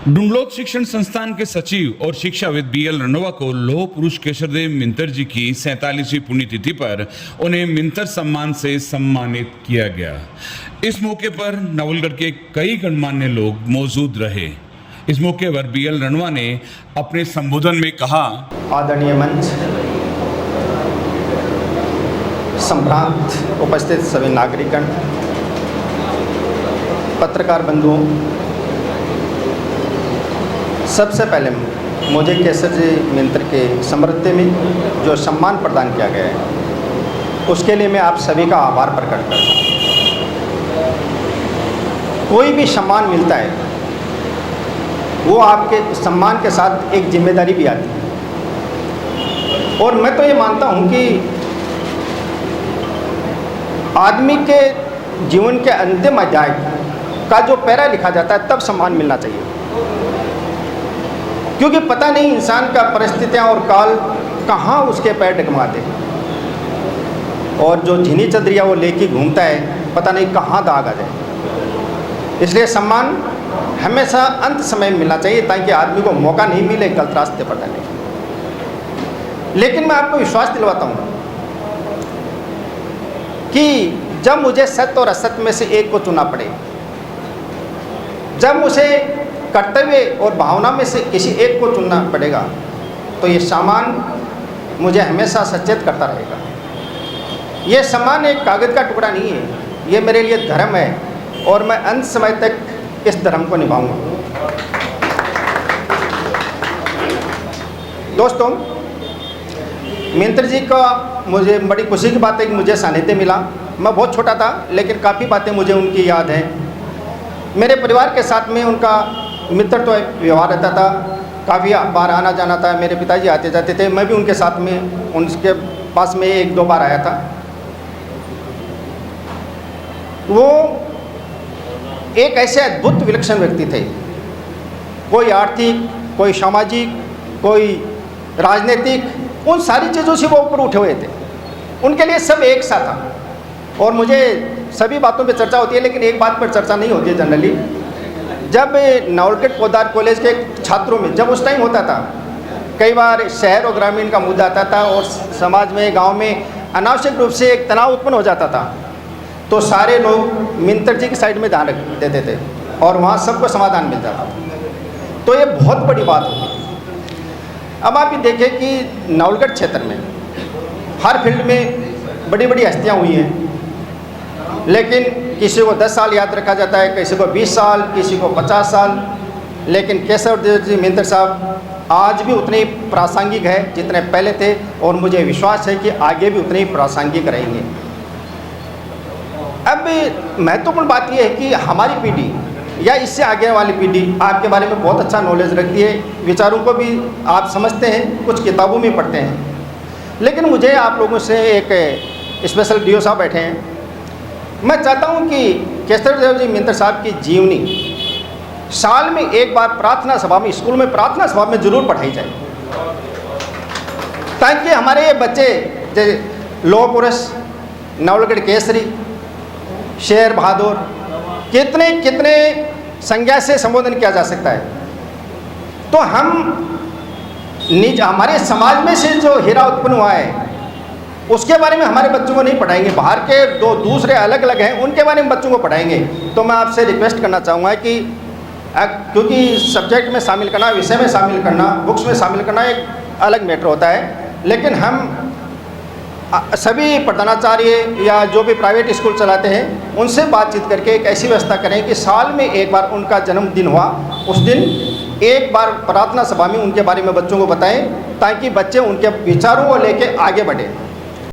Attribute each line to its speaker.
Speaker 1: डुंगलोद शिक्षण संस्थान के सचिव और शिक्षाविद बीएल रणवा को लौह पुरुष केशरदेव मिंतर जी की 47वीं पुण्यतिथि पर उन्हें मिंतर सम्मान से सम्मानित किया गया। इस मौके पर नवलगढ़ के कई गणमान्य लोग मौजूद रहे। इस मौके पर बीएल रणवा ने अपने संबोधन में कहा,
Speaker 2: आदरणीय मंच, संभ्रांत उपस्थित सभी नागरिकगण, पत्रकार बंधुओं, सबसे पहले मुझे केसर जी मिंतर के स्मृति में जो सम्मान प्रदान किया गया है उसके लिए मैं आप सभी का आभार प्रकट करता हूँ। कोई भी सम्मान मिलता है वो आपके सम्मान के साथ एक जिम्मेदारी भी आती है, और मैं तो ये मानता हूँ कि आदमी के जीवन के अंतिम अध्याय का जो पैरा लिखा जाता है तब सम्मान मिलना चाहिए, क्योंकि पता नहीं इंसान का परिस्थितियां और काल कहाँ उसके पैर डगमाते हैं, और जो झिनी चदरिया वो लेके घूमता है पता नहीं कहाँ दाग आ जाए। इसलिए सम्मान हमेशा अंत समय में मिलना चाहिए ताकि आदमी को मौका नहीं मिले गलत रास्ते पर जाने की। लेकिन मैं आपको विश्वास दिलवाता हूँ कि जब मुझे सत्य और असत्य में से एक को चुनना पड़े, जब मुझे कर्तव्य और भावना में से किसी एक को चुनना पड़ेगा, तो ये सम्मान मुझे हमेशा सचेत करता रहेगा। ये सम्मान एक कागज़ का टुकड़ा नहीं है, ये मेरे लिए धर्म है और मैं अंत समय तक इस धर्म को निभाऊंगा। दोस्तों, मिंतर जी का मुझे बड़ी खुशी की बात है कि मुझे सानिध्य मिला। मैं बहुत छोटा था लेकिन काफ़ी बातें मुझे उनकी याद हैं। मेरे परिवार के साथ में उनका मित्र तो व्यवहार रहता था, काफ़ी बार आना जाना था। मेरे पिताजी आते जाते थे, मैं भी उनके साथ में उनके पास में 1-2 बार आया था। वो एक ऐसे अद्भुत विलक्षण व्यक्ति थे, कोई आर्थिक, कोई सामाजिक, कोई राजनीतिक, उन सारी चीज़ों से वो ऊपर उठे हुए थे। उनके लिए सब एक सा था, और मुझे सभी बातों पे चर्चा होती है लेकिन एक बात पर चर्चा नहीं होती है जनरली। जब नवलगढ़ पोद्दार कॉलेज के छात्रों में जब उस टाइम होता था, कई बार शहर और ग्रामीण का मुद्दा आता था और समाज में, गांव में अनावश्यक रूप से एक तनाव उत्पन्न हो जाता था, तो सारे लोग मिंतर जी की साइड में ध्यान रख देते थे और वहाँ सबको समाधान मिल जाता था। तो ये बहुत बड़ी बात होगी। अब आप ये देखें कि नवलगढ़ क्षेत्र में हर फील्ड में बड़ी बड़ी हस्तियाँ हुई हैं, लेकिन किसी को 10 साल याद रखा जाता है, किसी को 20 साल, किसी को 50 साल, लेकिन केशरदेव जी मिंतर साहब आज भी उतने ही प्रासंगिक है जितने पहले थे, और मुझे विश्वास है कि आगे भी उतने ही प्रासंगिक रहेंगे। अब महत्वपूर्ण बात यह है कि हमारी पीढ़ी या इससे आगे वाली पीढ़ी आपके बारे में बहुत अच्छा नॉलेज रखती है, विचारों को भी आप समझते हैं, कुछ किताबों में पढ़ते हैं। लेकिन मुझे आप लोगों से एक स्पेशल डीओ साहब बैठे हैं, मैं चाहता हूं कि केशरदेव जी मिंतर साहब की जीवनी साल में एक बार प्रार्थना सभा में, स्कूल में प्रार्थना सभा में जरूर पढ़ाई जाए, ताकि हमारे ये बच्चे जैसे लौह पुरुष, नवलगढ़ केसरी, शेर बहादुर, कितने कितने संज्ञा से संबोधन किया जा सकता है। तो हम हमारे समाज में से जो हीरा उत्पन्न हुआ है उसके बारे में हमारे बच्चों को नहीं पढ़ाएंगे, बाहर के दो दूसरे अलग अलग हैं उनके बारे में बच्चों को पढ़ाएंगे। तो मैं आपसे रिक्वेस्ट करना चाहूँगा कि क्योंकि सब्जेक्ट में शामिल करना, विषय में शामिल करना, बुक्स में शामिल करना एक अलग मैटर होता है, लेकिन हम सभी प्रधानाचार्य या जो भी प्राइवेट स्कूल चलाते हैं उनसे बातचीत करके एक ऐसी व्यवस्था करें कि साल में एक बार उनका जन्मदिन हुआ, उस दिन एक बार प्रार्थना सभा में उनके बारे में बच्चों को बताएं, ताकि बच्चे उनके विचारों को लेकर आगे बढ़ें।